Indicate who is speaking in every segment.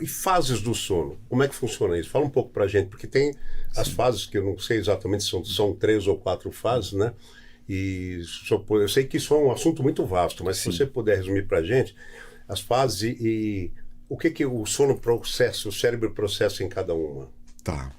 Speaker 1: E fases do sono, como é que funciona isso? Fala um pouco pra gente, porque tem as fases que eu não sei exatamente, são 3 ou 4 fases, né? E eu sei que isso é um assunto muito vasto, mas se
Speaker 2: Sim.
Speaker 1: você puder resumir pra gente as fases e o que o sono processa, o cérebro processa em cada uma.
Speaker 2: Tá.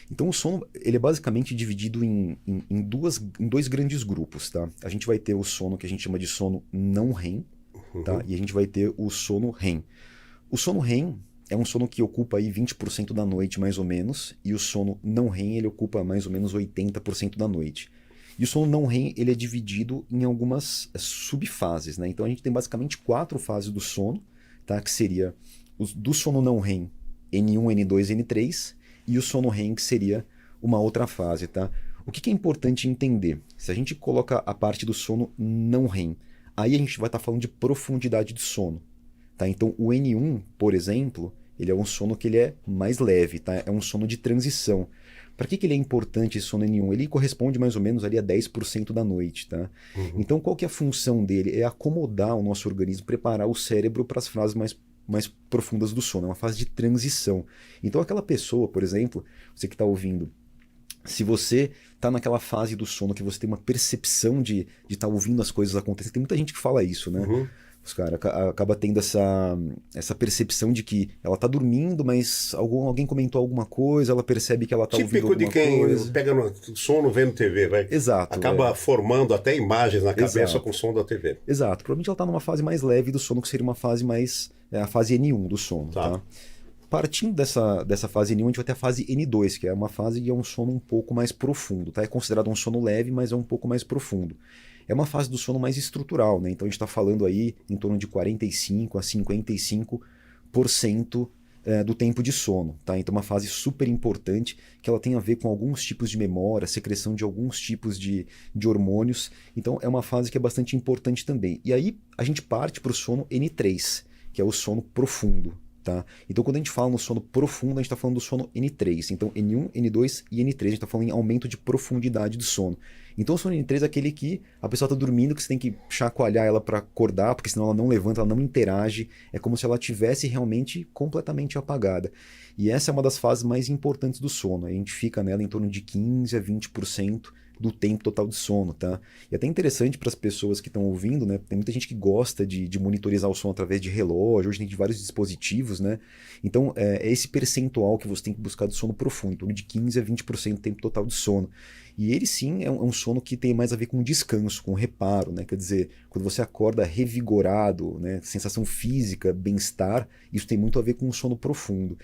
Speaker 2: Então o sono, ele é basicamente dividido em dois grandes grupos, tá? A gente vai ter o sono que a gente chama de sono não REM, tá?
Speaker 1: Uhum.
Speaker 2: E a gente vai ter o sono REM. O sono REM é um sono que ocupa aí 20% da noite, mais ou menos, e o sono não REM, ele ocupa mais ou menos 80% da noite. E o sono não REM, ele é dividido em algumas subfases, né? Então a gente tem basicamente 4 fases do sono, tá? Que seria do sono não REM, N1, N2, N3, e o sono REM, que seria uma outra fase, tá? O que é importante entender? Se a gente coloca a parte do sono não REM, aí a gente vai estar falando de profundidade de sono. Tá? Então o N1, por exemplo, ele é um sono que ele é mais leve, tá? É um sono de transição. Para que ele é importante esse sono N1? Ele corresponde mais ou menos ali a 10% da noite. Tá?
Speaker 1: Uhum.
Speaker 2: Então qual que é a função dele? É acomodar o nosso organismo, preparar o cérebro para as fases mais profundas do sono. É uma fase de transição. Então aquela pessoa, por exemplo, você que está ouvindo, se você está naquela fase do sono que você tem uma percepção de estar ouvindo as coisas acontecerem, tem muita gente que fala isso, né?
Speaker 1: Uhum.
Speaker 2: Os caras acaba tendo essa percepção de que ela tá dormindo, mas alguém comentou alguma coisa, ela percebe que ela tá ouvindo
Speaker 1: Típico de
Speaker 2: alguma
Speaker 1: quem
Speaker 2: coisa.
Speaker 1: pega no sono vendo TV, vai.
Speaker 2: Exato,
Speaker 1: Acaba formando até imagens na cabeça com o
Speaker 2: exato.
Speaker 1: som da TV.
Speaker 2: Exato. Provavelmente ela tá numa fase mais leve do sono, que seria uma fase mais. A fase N1 do sono,
Speaker 1: Tá.
Speaker 2: tá? Partindo dessa fase N1, a gente vai ter a fase N2, que é uma fase que é um sono um pouco mais profundo, tá? É considerado um sono leve, mas é um pouco mais profundo. É uma fase do sono mais estrutural, né? Então a gente está falando aí em torno de 45 a 55% do tempo de sono, tá? Então uma fase super importante que ela tem a ver com alguns tipos de memória, secreção de alguns tipos de hormônios. Então é uma fase que é bastante importante também. E aí a gente parte para o sono N3, que é o sono profundo. Tá? Então, quando a gente fala no sono profundo, a gente está falando do sono N3. Então, N1, N2 e N3, a gente está falando em aumento de profundidade do sono. Então, o sono N3 é aquele que a pessoa está dormindo, que você tem que chacoalhar ela para acordar, porque senão ela não levanta, ela não interage. É como se ela tivesse realmente completamente apagada. E essa é uma das fases mais importantes do sono. A gente fica nela em torno de 15 a 20% do tempo total de sono, tá? E é até interessante para as pessoas que estão ouvindo, né? Tem muita gente que gosta de monitorizar o som através de relógio, hoje tem vários dispositivos, né? Então, é esse percentual que você tem que buscar do sono profundo, em torno de 15 a 20% do tempo total de sono. E ele sim é um sono que tem mais a ver com descanso, com reparo, né? Quer dizer, quando você acorda revigorado, né? Sensação física, bem-estar, isso tem muito a ver com o sono profundo.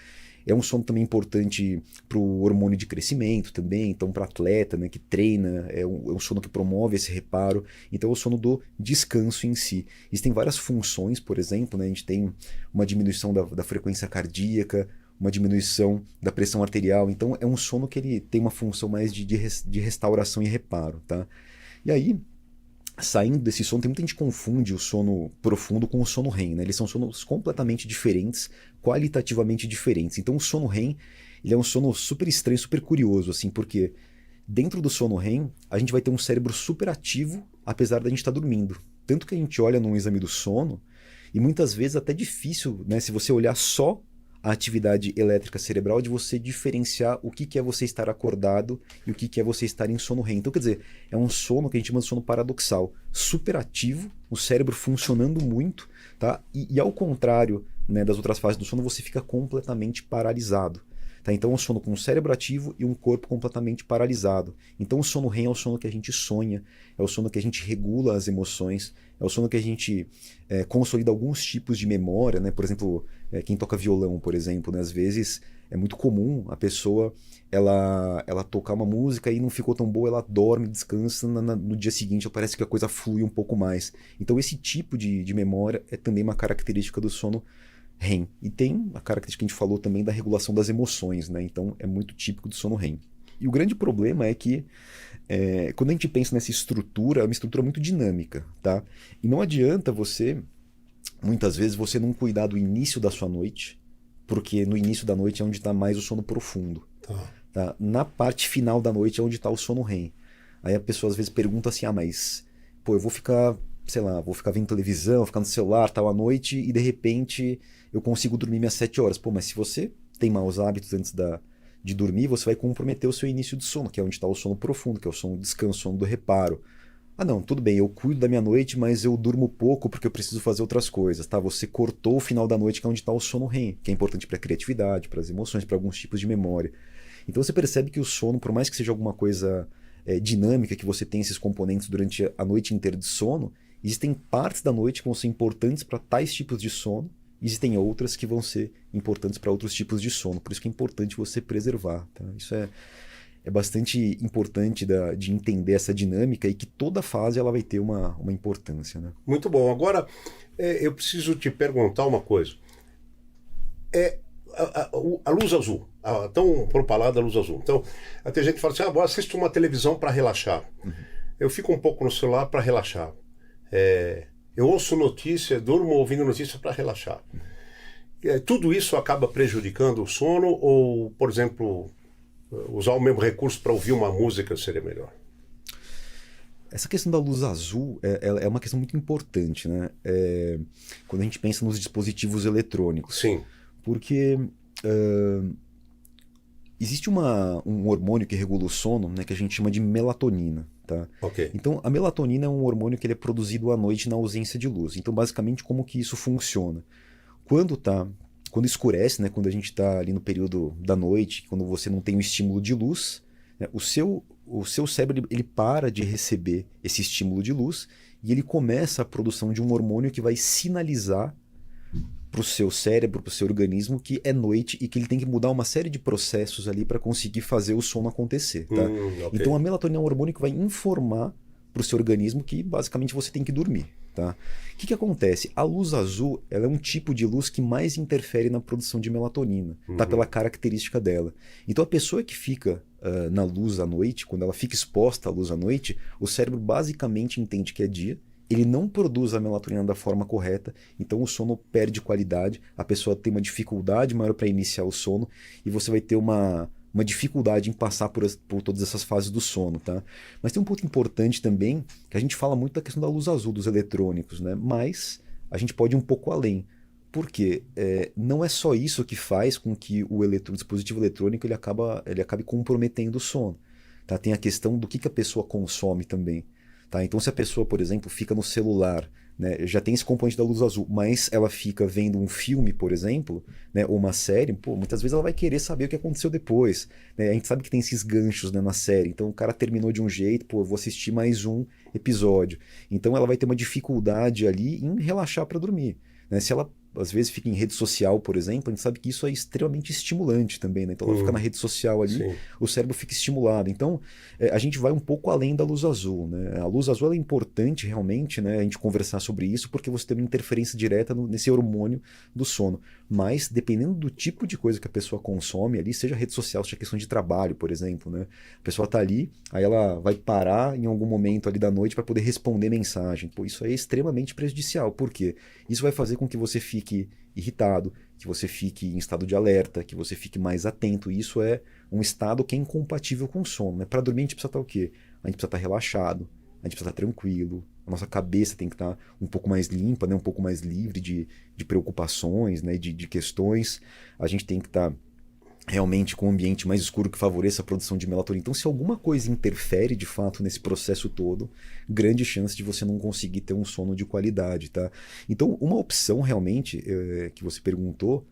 Speaker 2: É um sono também importante para o hormônio de crescimento também, então para atleta, né, que treina, é um sono que promove esse reparo, então é o sono do descanso em si. Existem várias funções, por exemplo, né, a gente tem uma diminuição da frequência cardíaca, uma diminuição da pressão arterial, então é um sono que ele tem uma função mais de restauração e reparo, tá? E aí, saindo desse sono, tem muita gente que confunde o sono profundo com o sono REM, né? Eles são sonos completamente diferentes, qualitativamente diferentes. Então o sono REM, ele é um sono super estranho, super curioso, assim, porque dentro do sono REM, a gente vai ter um cérebro super ativo, apesar da gente estar dormindo. Tanto que a gente olha num exame do sono, e muitas vezes até difícil, né, se você olhar só a atividade elétrica cerebral, de você diferenciar o que é você estar acordado e o que é você estar em sono REM. Então, quer dizer, é um sono que a gente chama de sono paradoxal, super ativo, o cérebro funcionando muito, tá? E ao contrário, né, das outras fases do sono, você fica completamente paralisado. Tá? Então é um sono com o cérebro ativo e um corpo completamente paralisado. Então o sono REM é o sono que a gente sonha, é o sono que a gente regula as emoções, é o sono que a gente consolida alguns tipos de memória, né? Por exemplo, quem toca violão, por exemplo, né? Às vezes é muito comum a pessoa ela tocar uma música e não ficou tão boa, ela dorme, descansa, no dia seguinte parece que a coisa flui um pouco mais. Então esse tipo de memória é também uma característica do sono REM. E tem a característica que a gente falou também da regulação das emoções, né? Então é muito típico do sono REM. E o grande problema é que quando a gente pensa nessa estrutura, é uma estrutura muito dinâmica, tá? E não adianta muitas vezes, você não cuidar do início da sua noite, porque no início da noite é onde está mais o sono profundo.
Speaker 1: Tá.
Speaker 2: Tá? Na parte final da noite é onde está o sono REM. Aí a pessoa às vezes pergunta assim, mas pô, eu vou ficar sei lá, vou ficar vendo televisão, ficar no celular tal à noite e de repente eu consigo dormir minhas 7 horas. Pô, mas se você tem maus hábitos antes de dormir, você vai comprometer o seu início de sono, que é onde está o sono profundo, que é o sono do descanso, o sono do reparo. Ah, não, tudo bem, eu cuido da minha noite, mas eu durmo pouco porque eu preciso fazer outras coisas, tá? Você cortou o final da noite, que é onde está o sono REM, que é importante para a criatividade, para as emoções, para alguns tipos de memória. Então você percebe que o sono, por mais que seja alguma coisa dinâmica, que você tem esses componentes durante a noite inteira de sono, existem partes da noite que vão ser importantes para tais tipos de sono, existem outras que vão ser importantes para outros tipos de sono. Por isso que é importante você preservar, tá? Isso é bastante importante de entender essa dinâmica e que toda fase ela vai ter uma importância, né?
Speaker 1: Muito bom. Agora, eu preciso te perguntar uma coisa. A luz azul, a tão propalada luz azul. Então, até gente que fala assim, eu assisto uma televisão para relaxar. Uhum. Eu fico um pouco no celular para relaxar. Eu ouço notícia, durmo ouvindo notícia para relaxar. Tudo isso acaba prejudicando o sono ou, por exemplo, usar o mesmo recurso para ouvir uma música seria melhor?
Speaker 2: Essa questão da luz azul é uma questão muito importante, né? Quando a gente pensa nos dispositivos eletrônicos.
Speaker 1: Sim.
Speaker 2: Porque existe um hormônio que regula o sono, né, que a gente chama de melatonina. Tá?
Speaker 1: Okay.
Speaker 2: Então, a melatonina é um hormônio que ele é produzido à noite na ausência de luz. Então, basicamente, como que isso funciona? Quando escurece, né, quando a gente está ali no período da noite, quando você não tem o estímulo de luz, né, o seu cérebro ele para de receber esse estímulo de luz e ele começa a produção de um hormônio que vai sinalizar para o seu cérebro, para o seu organismo, que é noite e que ele tem que mudar uma série de processos ali para conseguir fazer o sono acontecer. Tá?
Speaker 1: Okay.
Speaker 2: Então a melatonina é um hormônio que vai informar para o seu organismo que basicamente você tem que dormir. Tá? O que acontece? A luz azul ela é um tipo de luz que mais interfere na produção de melatonina, tá? Pela característica dela. Então a pessoa que fica na luz à noite, quando ela fica exposta à luz à noite, o cérebro basicamente entende que é dia, ele não produz a melatonina da forma correta, então o sono perde qualidade, a pessoa tem uma dificuldade maior para iniciar o sono e você vai ter uma dificuldade em passar por todas essas fases do sono, tá? Mas tem um ponto importante também, que a gente fala muito da questão da luz azul, dos eletrônicos, né? Mas a gente pode ir um pouco além. Por quê? Não é só isso que faz com que o dispositivo eletrônico ele acabe comprometendo o sono. Tá? Tem a questão do que a pessoa consome também. Tá? Então, se a pessoa, por exemplo, fica no celular, né, já tem esse componente da luz azul, mas ela fica vendo um filme, por exemplo, né, ou uma série, muitas vezes ela vai querer saber o que aconteceu depois. Né? A gente sabe que tem esses ganchos, né, na série. Então, o cara terminou de um jeito, eu vou assistir mais um episódio. Então, ela vai ter uma dificuldade ali em relaxar para dormir. Né? Se ela às vezes fica em rede social, por exemplo, a gente sabe que isso é extremamente estimulante também, né? Então ela fica na rede social ali, sim, o cérebro fica estimulado. Então a gente vai um pouco além da luz azul, né? A luz azul é importante realmente, né, a gente conversar sobre isso, porque você tem uma interferência direta nesse hormônio do sono. Mas dependendo do tipo de coisa que a pessoa consome ali, seja rede social, seja questão de trabalho, por exemplo, né? A pessoa está ali, aí ela vai parar em algum momento ali da noite para poder responder mensagem. Isso aí é extremamente prejudicial. Por quê? Isso vai fazer com que você fique irritado, que você fique em estado de alerta, que você fique mais atento. E isso é um estado que é incompatível com o sono. Né? Para dormir a gente precisa estar o quê? A gente precisa estar relaxado, a gente precisa estar tranquilo, a nossa cabeça tem que estar um pouco mais limpa, né? Um pouco mais livre de preocupações, né? de questões. A gente tem que estar realmente com um ambiente mais escuro que favoreça a produção de melatonina. Então, se alguma coisa interfere de fato nesse processo todo, grande chance de você não conseguir ter um sono de qualidade, tá? Então, uma opção realmente que você perguntou,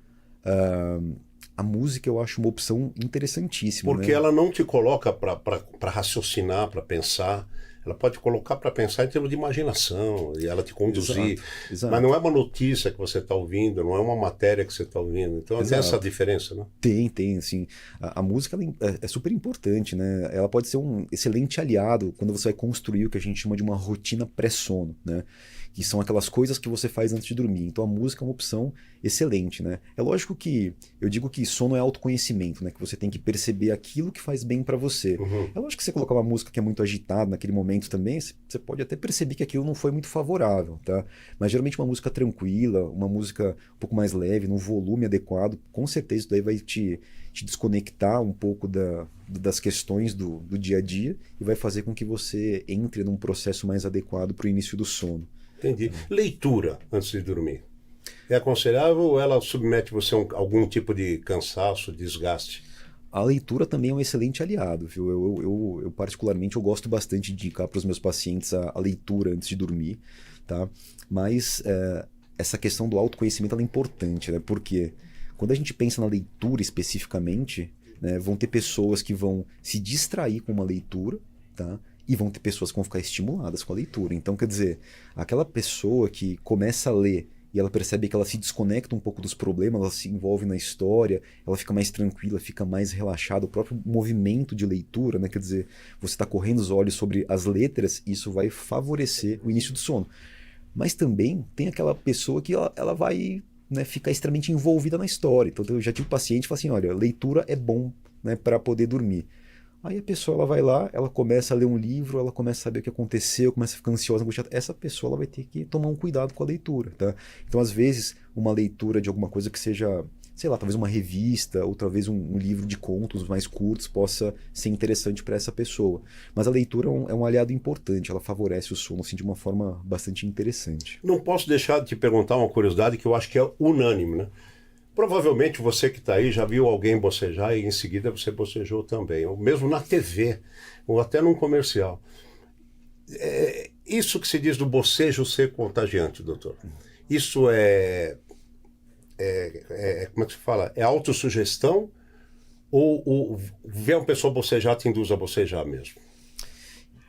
Speaker 2: a música eu acho uma opção interessantíssima.
Speaker 1: Porque, né, ela não te coloca para raciocinar, para pensar. Ela pode colocar para pensar em termos de imaginação e ela te conduzir. Exato. Mas não é uma notícia que você está ouvindo, não é uma matéria que você está ouvindo. Então tem essa diferença, né? Tem,
Speaker 2: assim. A música é super importante, né? Ela pode ser um excelente aliado quando você vai construir o que a gente chama de uma rotina pré-sono, né? Que são aquelas coisas que você faz antes de dormir. Então a música é uma opção excelente, né? É lógico que eu digo que sono é autoconhecimento, né? Que você tem que perceber aquilo que faz bem para você.
Speaker 1: Uhum.
Speaker 2: É lógico que você colocar uma música que é muito agitada naquele momento também, você pode até perceber que aquilo não foi muito favorável, tá? Mas geralmente uma música tranquila, uma música um pouco mais leve, num volume adequado, com certeza isso daí vai te desconectar um pouco das questões do dia a dia e vai fazer com que você entre num processo mais adequado para o início do sono.
Speaker 1: Entendi. Leitura antes de dormir. É aconselhável ou ela submete você a algum tipo de cansaço, desgaste?
Speaker 2: A leitura também é um excelente aliado, viu? Eu particularmente, eu gosto bastante de indicar para os meus pacientes a leitura antes de dormir, tá? Mas essa questão do autoconhecimento ela é importante, né? Porque quando a gente pensa na leitura especificamente, né, vão ter pessoas que vão se distrair com uma leitura, tá? E vão ter pessoas que vão ficar estimuladas com a leitura. Então, quer dizer, aquela pessoa que começa a ler e ela percebe que ela se desconecta um pouco dos problemas, ela se envolve na história, ela fica mais tranquila, fica mais relaxada. O próprio movimento de leitura, né? Quer dizer, você está correndo os olhos sobre as letras, e isso vai favorecer o início do sono. Mas também tem aquela pessoa que ela vai, né, ficar extremamente envolvida na história. Então eu já tive paciente que fala assim, olha, leitura é bom, né, para poder dormir. Aí a pessoa ela vai lá, ela começa a ler um livro, ela começa a saber o que aconteceu, começa a ficar ansiosa, angustiada. Essa pessoa ela vai ter que tomar um cuidado com a leitura, tá? Então, às vezes, uma leitura de alguma coisa que seja, sei lá, talvez uma revista ou talvez um livro de contos mais curtos possa ser interessante para essa pessoa. Mas a leitura é um aliado importante, ela favorece o sono assim, de uma forma bastante interessante.
Speaker 1: Não posso deixar de te perguntar uma curiosidade que eu acho que é unânime, né? Provavelmente você que está aí já viu alguém bocejar e em seguida você bocejou também, ou mesmo na TV, ou até num comercial. Isso que se diz do bocejo ser contagiante, doutor. Isso como é que se fala? É autossugestão ou ver uma pessoa bocejar te induz a bocejar mesmo?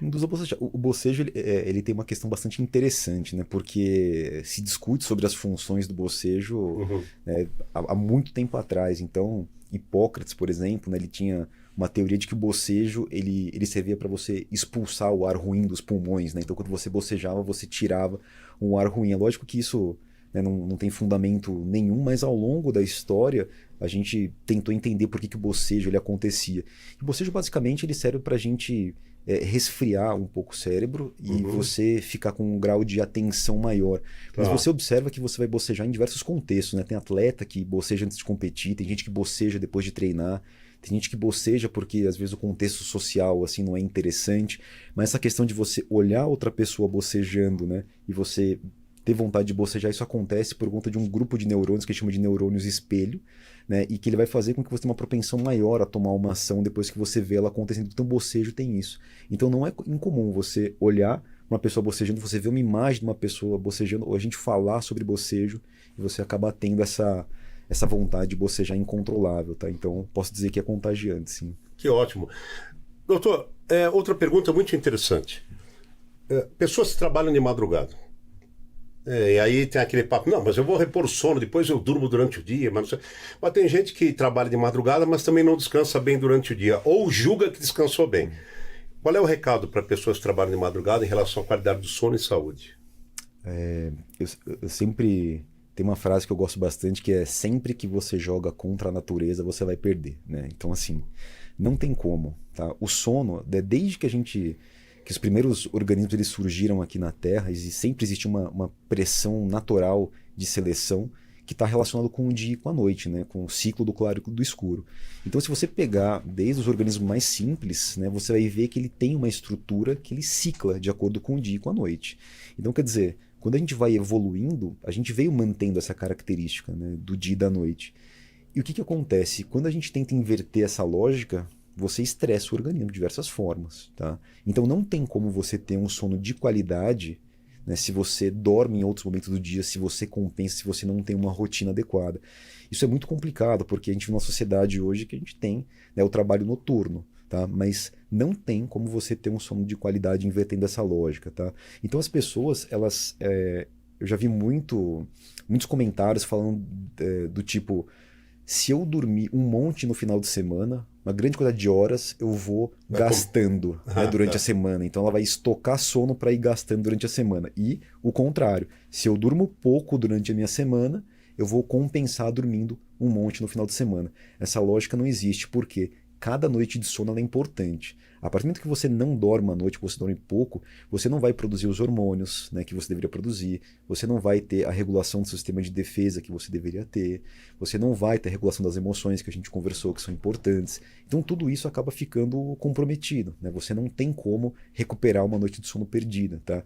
Speaker 2: Induz a bocejar. O bocejo ele tem uma questão bastante interessante, né? Porque se discute sobre as funções do bocejo né, há muito tempo atrás. Então, Hipócrates, por exemplo, né, ele tinha uma teoria de que o bocejo ele servia para você expulsar o ar ruim dos pulmões, né? Então, quando você bocejava, você tirava um ar ruim. É lógico que isso, né, não tem fundamento nenhum, mas ao longo da história a gente tentou entender por que o bocejo ele acontecia. E o bocejo, basicamente, ele serve para a gente resfriar um pouco o cérebro e você ficar com um grau de atenção maior. Mas você observa que você vai bocejar em diversos contextos, né? Tem atleta que boceja antes de competir, tem gente que boceja depois de treinar, tem gente que boceja porque às vezes o contexto social assim não é interessante, mas essa questão de você olhar outra pessoa bocejando, né? E você ter vontade de bocejar, isso acontece por conta de um grupo de neurônios que a gente chama de neurônios espelho, né? E que ele vai fazer com que você tenha uma propensão maior a tomar uma ação depois que você vê ela acontecendo. Então, o bocejo tem isso. Então, não é incomum você olhar uma pessoa bocejando, você ver uma imagem de uma pessoa bocejando, ou a gente falar sobre bocejo, e você acaba tendo essa vontade de bocejar incontrolável, tá? Então, posso dizer que é contagiante, sim.
Speaker 1: Que ótimo. Doutor, outra pergunta muito interessante. Pessoas que trabalham de madrugada. E aí tem aquele papo, não, mas eu vou repor o sono, depois eu durmo durante o dia, mas tem gente que trabalha de madrugada, mas também não descansa bem durante o dia, ou julga que descansou bem. Qual é o recado para pessoas que trabalham de madrugada em relação à qualidade do sono e saúde?
Speaker 2: Eu sempre tenho uma frase que eu gosto bastante, que é: sempre que você joga contra a natureza, você vai perder, né? Então, assim, não tem como, tá? O sono, desde que os primeiros organismos eles surgiram aqui na Terra, e sempre existe uma pressão natural de seleção que está relacionado com o dia e com a noite, né? Com o ciclo do claro e do escuro. Então, se você pegar desde os organismos mais simples, né, você vai ver que ele tem uma estrutura que ele cicla de acordo com o dia e com a noite. Então, quer dizer, quando a gente vai evoluindo, a gente veio mantendo essa característica, né, do dia e da noite. E o que acontece? Quando a gente tenta inverter essa lógica, você estressa o organismo de diversas formas, tá? Então não tem como você ter um sono de qualidade, né, se você dorme em outros momentos do dia, se você compensa, se você não tem uma rotina adequada. Isso é muito complicado, porque a gente vive numa sociedade hoje que a gente tem, né, o trabalho noturno, tá? Mas não tem como você ter um sono de qualidade invertendo essa lógica, tá? Então as pessoas, eu já vi muitos comentários falando do tipo: se eu dormir um monte no final de semana, uma grande quantidade de horas, eu vou gastando, né, durante a semana. Então ela vai estocar sono para ir gastando durante a semana. E o contrário, se eu durmo pouco durante a minha semana, eu vou compensar dormindo um monte no final de semana. Essa lógica não existe, porque cada noite de sono ela é importante. A partir do momento que você não dorme uma noite, que você dorme pouco, você não vai produzir os hormônios, né, que você deveria produzir, você não vai ter a regulação do sistema de defesa que você deveria ter, você não vai ter a regulação das emoções que a gente conversou, que são importantes. Então tudo isso acaba ficando comprometido, né? Você não tem como recuperar uma noite de sono perdida, tá?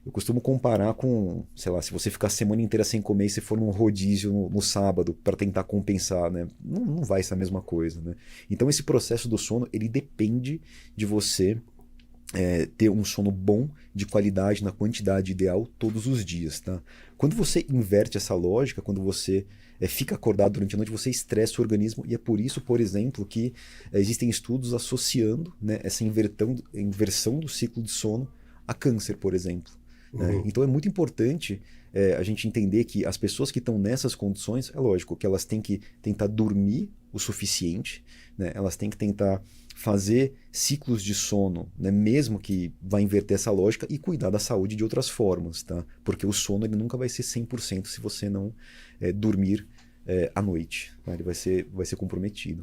Speaker 2: Eu costumo comparar com, sei lá, se você ficar a semana inteira sem comer e você for num rodízio no sábado para tentar compensar, né? Não vai ser a mesma coisa, né? Então esse processo do sono, ele depende de você ter um sono bom, de qualidade, na quantidade ideal, todos os dias, tá? Quando você inverte essa lógica, quando você fica acordado durante a noite, você estressa o organismo, e é por isso, por exemplo, que existem estudos associando, né, essa inversão do ciclo de sono a câncer, por exemplo. Né?
Speaker 1: Uhum.
Speaker 2: Então é muito importante a gente entender que as pessoas que estão nessas condições, é lógico que elas têm que tentar dormir o suficiente, né? Elas têm que tentar fazer ciclos de sono, né? Mesmo que vá inverter essa lógica, e cuidar da saúde de outras formas, tá? Porque o sono ele nunca vai ser 100% se você não dormir à noite, tá? Ele vai ser comprometido.